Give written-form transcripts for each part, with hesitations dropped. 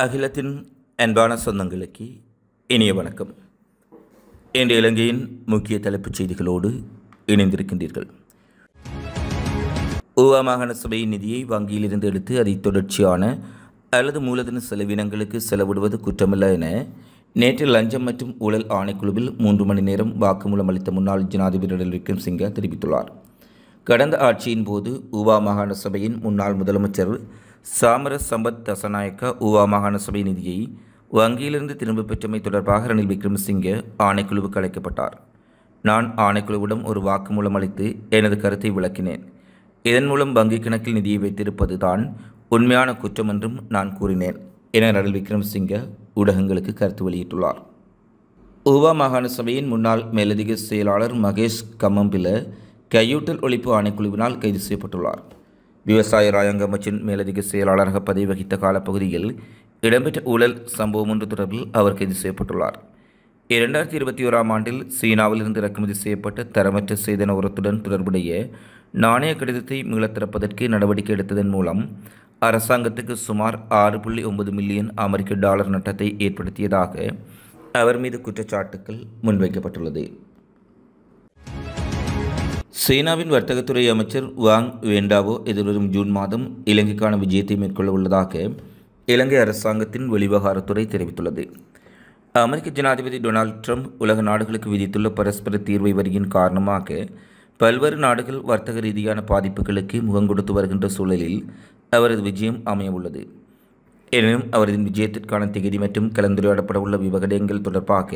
அகிலத்தின் அன்பான சொந்தங்களுக்கு இனிய வணக்கம். இன்று இலங்கையின் முக்கிய தலைப்புச் செய்திகளோடு இணைந்திருக்கின்றீர்கள். ஊவா மாகாண சபையின் நிதியை வங்கியிலிருந்து எடுத்து அதை தொடர்ச்சியான அல்லது மூலதன செலவினங்களுக்கு செலவிடுவது குற்றமல்ல என நேற்று லஞ்சம் மற்றும் ஊழல் ஆணைக்குழுவில் 3 மணி நேரம் வாக்குமூலம் அளித்த முன்னாள் ஜனாதிபதி ரணில் விக்ரமசிங்க தெரிவித்துள்ளார். கடந்த ஆட்சியின் போது ஊவா மாகாண சபையின் முன்னாள் முதலமைச்சர் சாமர சம்பத் தசநாயக்க ஊவா மாகாண சபை நிதியை வங்கியிலிருந்து திரும்பப் பெற்றமை தொடர்பாக ரணில் விக்ரமசிங்க ஆணைக்குழுவுக்கு அழைக்கப்பட்டார். நான் ஆணைக்குழுவிடம் ஒரு வாக்குமூலம் அளித்து எனது கருத்தை விளக்கினேன். இதன் மூலம் வங்கிக் கணக்கில் நிதியை வைத்திருப்பது தான் உண்மையான குற்றம் என்றும் நான் கூறினேன் என ரணில் விக்ரமசிங்க ஊடகங்களுக்கு கருத்து வெளியிட்டுள்ளார். ஊவா மாகாண சபையின் முன்னாள் மேலதிக செயலாளர் மகேஷ் கம்மம்பில கையூட்டல் ஒழிப்பு ஆணைக்குழுவினால் கைது செய்யப்பட்டுள்ளார். விவசாய ராயங்க அமைச்சின் மேலதிக செயலாளராக பதவி வகித்த காலப்பகுதியில் இடம்பெற்ற ஊழல் சம்பவம் ஒன்று தொடர்பில் அவர் கைது செய்யப்பட்டுள்ளார். 2021 ஆண்டில் சீனாவிலிருந்து இறக்குமதி செய்யப்பட்ட தரமற்ற சேதன உரத்துடன் தொடர்புடைய நாணய கடிதத்தை மீளத் திறப்பதற்கு நடவடிக்கை எடுத்ததன் மூலம் அரசாங்கத்துக்கு சுமார் 6.9 மில்லியன் அமெரிக்க டாலர் நட்டத்தை ஏற்படுத்தியதாக அவர் மீது குற்றச்சாட்டுக்கள் முன்வைக்கப்பட்டுள்ளது. சீனாவின் வர்த்தகத்துறை அமைச்சர் வாங் வேண்டாவோ எதிர்வரும் ஜூன் மாதம் இலங்கைக்கான விஜயத்தை மேற்கொள்ள உள்ளதாக இலங்கை அரசாங்கத்தின் வெளிவிவகாரத்துறை தெரிவித்துள்ளது. அமெரிக்க ஜனாதிபதி டொனால்ட் ட்ரம்ப் உலக நாடுகளுக்கு விதித்துள்ள பரஸ்பர தீர்வை வரியின் காரணமாக பல்வேறு நாடுகள் வர்த்தக ரீதியான பாதிப்புகளுக்கு முகம் கொடுத்து வருகின்ற சூழலில் அவரது விஜயம் அமையவுள்ளது. எனினும் அவரது விஜயத்திற்கான திகதி மற்றும் கலந்துரையாடப்பட உள்ள விவகாரங்கள் தொடர்பாக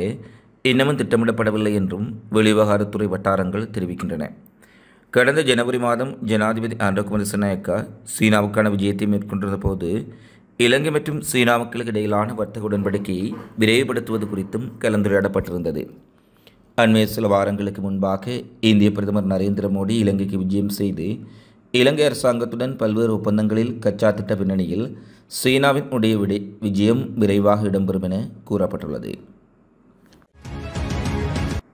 இன்னமும் திட்டமிடப்படவில்லை என்றும் வெளிவிவகாரத்துறை வட்டாரங்கள் தெரிவிக்கின்றன. கடந்த ஜனவரி மாதம் ஜனாதிபதி அனுரகுமார திசாநாயக்க சீனாவுக்கான விஜயத்தை மேற்கொண்டிருந்த போது இலங்கை மற்றும் சீனா மக்களுக்கு இடையிலான வர்த்தக உடன்படிக்கையை விரைவுபடுத்துவது குறித்தும் கலந்துரையாடப்பட்டிருந்தது. அண்மைய சில வாரங்களுக்கு முன்பாக இந்திய பிரதமர் நரேந்திர மோடி இலங்கைக்கு விஜயம் செய்து இலங்கை அரசாங்கத்துடன் பல்வேறு ஒப்பந்தங்களில் கச்சா திட்ட பின்னணியில் சீனாவின் உடைய விஜயம் விரைவாக இடம்பெறும் என கூறப்பட்டுள்ளது.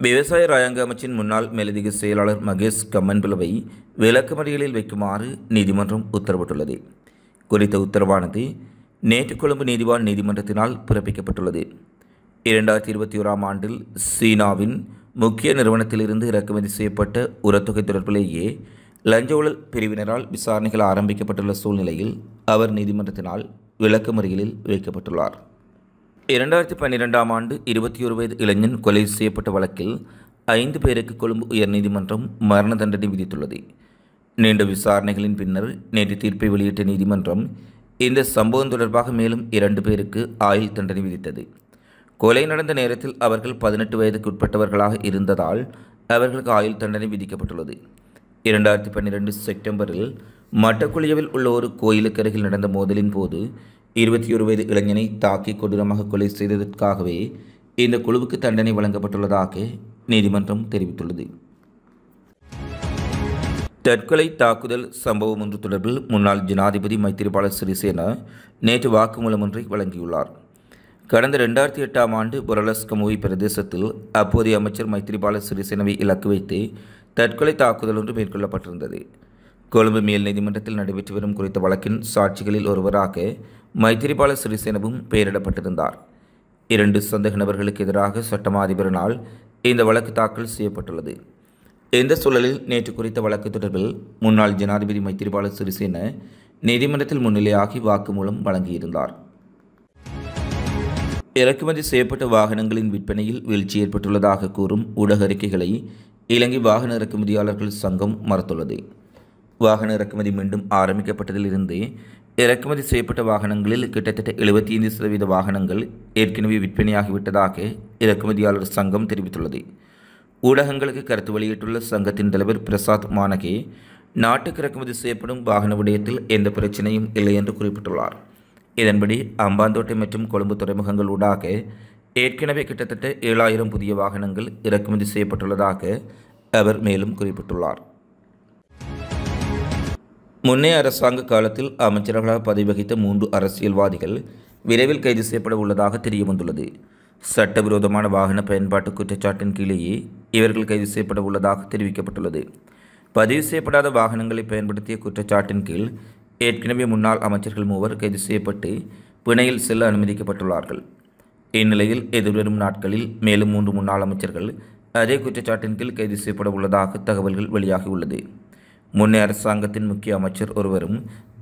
விவசாய ராயங்க அமைச்சின் முன்னாள் மேலதிக செயலாளர் மகேஷ் கம்மன்பிலவை விளக்கமறியலில் வைக்குமாறு நீதிமன்றம் உத்தரவிட்டுள்ளது. குறித்த உத்தரவானது நேற்று கொழும்பு நீதிவான் நீதிமன்றத்தினால் பிறப்பிக்கப்பட்டுள்ளது. 2021 ஆண்டில் சீனாவின் முக்கிய நிறுவனத்திலிருந்து இறக்குமதி செய்யப்பட்ட உரத்தொகை தொடர்பிலேயே லஞ்ச ஊழல் பிரிவினரால் விசாரணைகள் ஆரம்பிக்கப்பட்டுள்ள சூழ்நிலையில் அவர் நீதிமன்றத்தினால் விளக்கமறியலில் வைக்கப்பட்டுள்ளார். 2012 ஆண்டு 21 வயது இளைஞன் கொலை செய்யப்பட்ட வழக்கில் 5 பேருக்கு கொழும்பு உயர்நீதிமன்றம் மரண தண்டனை விதித்துள்ளது. நீண்ட விசாரணைகளின் பின்னர் நேற்று தீர்ப்பை வெளியிட்ட நீதிமன்றம் இந்த சம்பவம் தொடர்பாக மேலும் 2 பேருக்கு ஆயுள் தண்டனை விதித்தது. கொலை நடந்த நேரத்தில் அவர்கள் 18 வயதுக்கு உட்பட்டவர்களாக இருந்ததால் அவர்களுக்கு ஆயுள் தண்டனை விதிக்கப்பட்டுள்ளது. 2012 செப்டம்பரில் மட்டக்குழியவில் உள்ள ஒரு கோயிலுக்கு அருகில் நடந்த மோதலின் போது 21 வயது இளைஞனை தாக்கி கொடூரமாக கொலை செய்ததற்காகவே இந்த குழுவுக்கு தண்டனை வழங்கப்பட்டுள்ளதாக நீதிமன்றம் தெரிவித்துள்ளது. தற்கொலை தாக்குதல் சம்பவம் ஒன்று தொடர்பில் முன்னாள் ஜனாதிபதி மைத்திரிபால சிறிசேன நேற்று வாக்குமூலம் ஒன்றை வழங்கியுள்ளார். கடந்த 2008 ஆண்டு பொரலஸ்கமுவி பிரதேசத்தில் அப்போதைய அமைச்சர் மைத்திரிபால சிறிசேனவை இலக்கு வைத்து தற்கொலை தாக்குதல் ஒன்று மேற்கொள்ளப்பட்டிருந்தது. கொழும்பு மேல் நீதிமன்றத்தில் நடைபெற்று வரும் குறித்த வழக்கின் சாட்சிகளில் ஒருவராக மைத்திரிபால சிறிசேனவும் பெயரிடப்பட்டிருந்தார். 2 சந்தேக நபர்களுக்கு எதிராக சட்டமா அதிபரினால் இந்த வழக்கு தாக்கல் செய்யப்பட்டுள்ளது. இந்த சூழலில் நேற்று குறித்த வழக்கு தொடர்பில் முன்னாள் ஜனாதிபதி மைத்திரிபால சிறிசேன நீதிமன்றத்தில் முன்னிலையாகி வாக்குமூலம் வழங்கியிருந்தார். இறக்குமதி செய்யப்பட்ட வாகனங்களின் விற்பனையில் வீழ்ச்சி ஏற்பட்டுள்ளதாக கூறும் ஊடக அறிக்கைகளை இலங்கை வாகன இறக்குமதியாளர்கள் சங்கம் மறுத்துள்ளது. வாகன இறக்குமதி மீண்டும் ஆரம்பிக்கப்பட்டதிலிருந்து இறக்குமதி செய்யப்பட்ட வாகனங்களில் கிட்டத்தட்ட 75% வாகனங்கள் ஏற்கனவே விற்பனையாகிவிட்டதாக இறக்குமதியாளர் சங்கம் தெரிவித்துள்ளது. ஊடகங்களுக்கு கருத்து வெளியிட்டுள்ள சங்கத்தின் தலைவர் பிரசாத் மானகே நாட்டுக்கு இறக்குமதி செய்யப்படும் வாகன விடயத்தில் எந்த பிரச்சனையும் இல்லை என்று குறிப்பிட்டுள்ளார். இதன்படி அம்பாந்தோட்டை மற்றும் கொழும்பு துறைமுகங்கள் ஊடாக ஏற்கனவே கிட்டத்தட்ட 7000 புதிய வாகனங்கள் இறக்குமதி செய்யப்பட்டுள்ளதாக அவர் மேலும் குறிப்பிட்டுள்ளார். முன்னைய அரசாங்க காலத்தில் அமைச்சர்களாக பதவி வகித்த 3 அரசியல்வாதிகள் விரைவில் கைது செய்யப்பட உள்ளதாக தெரிய வந்துள்ளது. சட்டவிரோதமான வாகன பயன்பாட்டு குற்றச்சாட்டின் கீழேயே இவர்கள் கைது செய்யப்பட உள்ளதாக தெரிவிக்கப்பட்டுள்ளது. பதிவு செய்யப்படாத வாகனங்களை பயன்படுத்திய குற்றச்சாட்டின் கீழ் ஏற்கனவே முன்னாள் அமைச்சர்கள் 3 கைது செய்யப்பட்டு பிணையில் செல்ல அனுமதிக்கப்பட்டுள்ளார்கள். இந்நிலையில் எதிர்வரும் நாட்களில் மேலும் 3 முன்னாள் அமைச்சர்கள் அதே குற்றச்சாட்டின் கீழ் கைது செய்யப்பட உள்ளதாக தகவல்கள் வெளியாகியுள்ளது. முன்னைய அரசாங்கத்தின் முக்கிய அமைச்சர் ஒருவரும்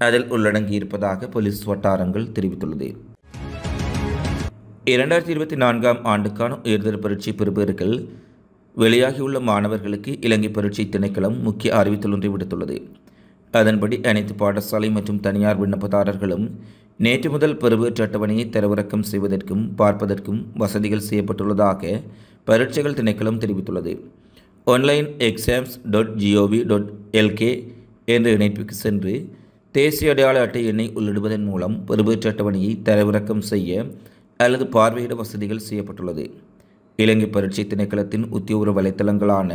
அதில் உள்ளடங்கியிருப்பதாக போலீஸ் வட்டாரங்கள் தெரிவித்துள்ளது. 2024ஆம் ஆண்டுக்கான உயர்தர பரீட்சை பெறுபேறுகள் வெளியாகியுள்ள மாணவர்களுக்கு இலங்கை பரீட்சை திணைக்களம் முக்கிய அறிவித்தல் ஒன்றை விடுத்துள்ளது. அதன்படி அனைத்து பாடசாலை மற்றும் தனியார் விண்ணப்பதாரர்களும் நேற்று முதல் பெறுபேற்று அட்டவணையை தரவிறக்கம் செய்வதற்கும் பார்ப்பதற்கும் வசதிகள் செய்யப்பட்டுள்ளதாக பரீட்சைகள் திணைக்களம் தெரிவித்துள்ளது. onlineexams.gov.lk என்ற இணைப்புக்கு சென்று தேசிய அடையாள அட்டை எண்ணை உள்ளிடுவதன் மூலம் பெறுபேற்று அட்டவணையை தரவிறக்கம் செய்ய அல்லது பார்வையிட வசதிகள் செய்யப்பட்டுள்ளது. இலங்கை பரீட்சை திணைக்களத்தின் உத்தியோக வலைத்தளங்களான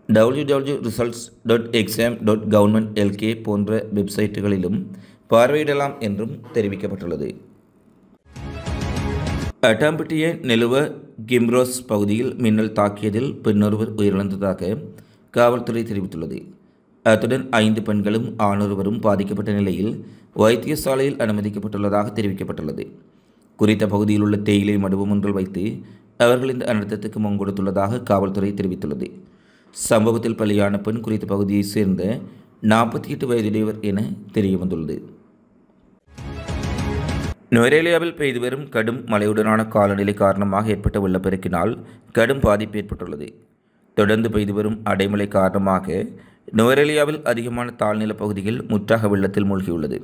www.results.exam.government.lk போன்ற வெப்சைட்டுகளிலும் பார்வையிடலாம் என்றும் தெரிவிக்கப்பட்டுள்ளது. அட்டாம்பட்டிய நெலுவ கிம்ரோஸ் பகுதியில் மின்னல் தாக்கியதில் பெண்ணொருவர் உயிரிழந்ததாக காவல்துறை தெரிவித்துள்ளது. அத்துடன் 5 பெண்களும் ஆணொருவரும் பாதிக்கப்பட்ட நிலையில் வைத்தியசாலையில் அனுமதிக்கப்பட்டுள்ளதாக தெரிவிக்கப்பட்டுள்ளது. குறித்த பகுதியில் உள்ள தேயிலை மடுவு ஒன்றில் வைத்து அவர்கள் இந்த அனர்த்தத்துக்கு முன்கொடுத்துள்ளதாக காவல்துறை தெரிவித்துள்ளது. சம்பவத்தில் பலியான பெண் குறித்த பகுதியைச் சேர்ந்த 48 வயதுடையவர் என தெரியவந்துள்ளது. நுவரேலியாவில் பெய்து வரும் கடும் மழையுடனான காலநிலை காரணமாக ஏற்பட்ட வெள்ளப்பெருக்கினால் கடும் பாதிப்பு ஏற்பட்டுள்ளது. தொடர்ந்து பெய்து வரும் அடைமழை காரணமாக நுவரேலியாவில் அதிகமான தாழ்நில பகுதிகள் முற்றாக வெள்ளத்தில் மூழ்கியுள்ளது.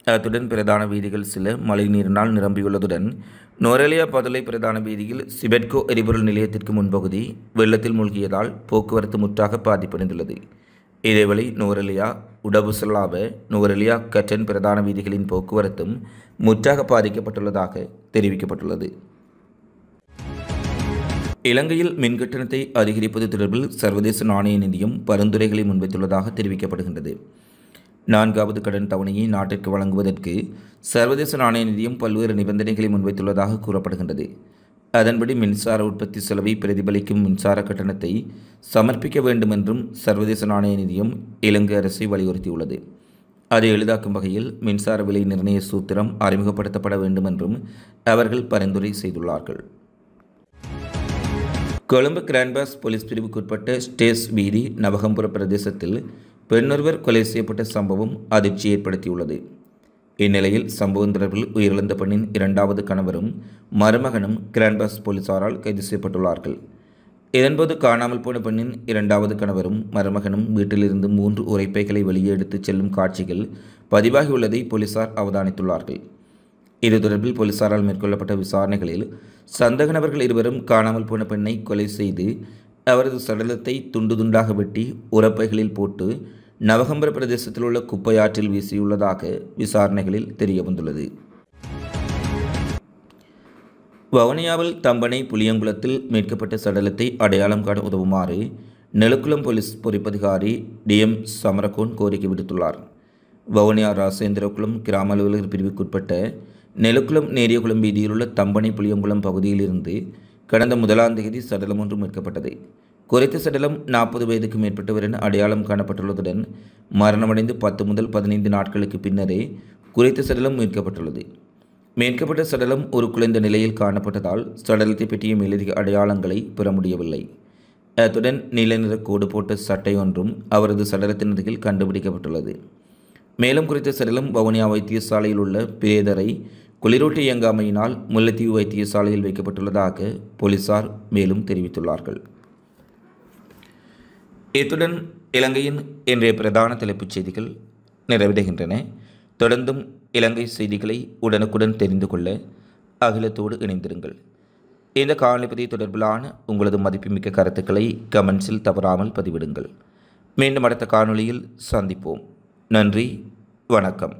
அத்துடன் பிரதான வீதிகள் சில மழைநீரினால் நிரம்பியுள்ளதுடன் நுவரேலியா பதுளை பிரதான வீதியில் சிபெட்கோ எரிபொருள் நிலையத்திற்கு முன்பகுதி வெள்ளத்தில் மூழ்கியதால் போக்குவரத்து முற்றாக பாதிப்படைந்துள்ளது. இதேவேளை நுவரெலியா உடபுசலாவ நுவரெலியா கட்டன் பிரதான வீதிகளின் போக்குவரத்தும் முற்றாக பாதிக்கப்பட்டுள்ளதாக தெரிவிக்கப்பட்டுள்ளது. இலங்கையில் மின் கட்டணத்தை அதிகரிப்பது தொடர்பில் சர்வதேச நாணய நிதியம் பரிந்துரைகளை முன்வைத்துள்ளதாக தெரிவிக்கப்படுகின்றது. 4வது கடன் தவணையை நாட்டிற்கு வழங்குவதற்கு சர்வதேச நாணய நிதியம் பல்வேறு நிபந்தனைகளை முன்வைத்துள்ளதாக கூறப்படுகின்றது. அதன்படி மின்சார உற்பத்தி செலவை பிரதிபலிக்கும் மின்சார கட்டணத்தை சமர்ப்பிக்க வேண்டும் என்றும் சர்வதேச நாணய நிதியம் இலங்கை அரசை வலியுறுத்தியுள்ளது. அதை எளிதாக்கும் வகையில் மின்சார விலை நிர்ணய சூத்திரம் அறிமுகப்படுத்தப்பட வேண்டும் என்றும் அவர்கள் பரிந்துரை செய்துள்ளார்கள். கொழும்பு கிராண்ட்பாஸ் போலீஸ் பிரிவுக்குட்பட்ட ஸ்டேஸ் வீதி நவகம்புர பிரதேசத்தில் பெண்ணொருவர் கொலை செய்யப்பட்ட சம்பவம் அதிர்ச்சி ஏற்படுத்தியுள்ளது. இந்நிலையில் சம்பவம் தொடர்பில் உயிரிழந்த பெண்ணின் 2வது கணவரும் மருமகனும் கிராண்ட்பாஸ் போலீசாரால் கைது செய்யப்பட்டுள்ளார்கள். இதன்போது காணாமல் போன பெண்ணின் 2வது கணவரும் மருமகனும் வீட்டிலிருந்து 3 உரைப்பைகளை வெளியே எடுத்துச் செல்லும் காட்சிகள் பதிவாகியுள்ளதை போலீசார் அவதானித்துள்ளார்கள். இது தொடர்பில் போலீசாரால் மேற்கொள்ளப்பட்ட விசாரணைகளில் சந்தேக நபர்கள் இருவரும் காணாமல் போன பெண்ணை கொலை செய்து அவரது சடலத்தை துண்டு துண்டாக வெட்டி உரப்பைகளில் போட்டு நவகம்பர பிரதேசத்தில் உள்ள குப்பையாற்றில் வீசியுள்ளதாக விசாரணைகளில் தெரியவந்துள்ளது. வவுனியாவில் தம்பனை புளியங்குளத்தில் மீட்கப்பட்ட சடலத்தை அடையாளம் காண உதவுமாறு நெலுக்குளம் போலீஸ் பொறுப்பதிகாரி DM சமரகோன் கோரிக்கை விடுத்துள்ளார். வவுனியா ராசேந்திரகுளம் கிராம அலுவலர் பிரிவுக்குட்பட்ட நெலுக்குளம் நேரியகுளம் வீதியில் உள்ள தம்பனை புளியங்குளம் பகுதியிலிருந்து கடந்த 1ஆம் தேதி சடலம் ஒன்று மீட்கப்பட்டது. குறித்த சடலம் 40 வயதுக்கு மேற்பட்டவர் என அடையாளம் காணப்பட்டுள்ளதுடன் மரணமடைந்து 10 முதல் 15 நாட்களுக்கு பின்னரே குறித்த சடலம் மீட்கப்பட்டுள்ளது. மீட்கப்பட்ட சடலம் ஒரு குலைந்த நிலையில் காணப்பட்டதால் சடலத்தை பற்றிய மேலதிக அடையாளங்களை பெற முடியவில்லை. அத்துடன் நீல நிற கோடு போட்ட சட்டை ஒன்றும் அவரது சடலத்தின் அருகில் கண்டுபிடிக்கப்பட்டுள்ளது. மேலும் குறித்த சடலம் வவுனியா வைத்தியசாலையில் உள்ள பிரேதரை குளிரூட்டி இயங்காமையினால் முல்லைத்தீவு வைத்தியசாலையில் வைக்கப்பட்டுள்ளதாக போலீசார் மேலும் தெரிவித்துள்ளார்கள். இத்துடன் இலங்கையின் இன்றைய பிரதான தலைப்புச் செய்திகள் நிறைவடைகின்றன. தொடர்ந்தும் இலங்கை செய்திகளை உடனுக்குடன் தெரிந்து கொள்ள அகிலத்தோடு இணைந்திருங்கள். இந்த காணொளி தொடர்பிலான உங்களது மதிப்புமிக்க கருத்துக்களை கமெண்ட்ஸில் தவறாமல் பதிவிடுங்கள். மீண்டும் அடுத்த காணொளியில் சந்திப்போம். நன்றி, வணக்கம்.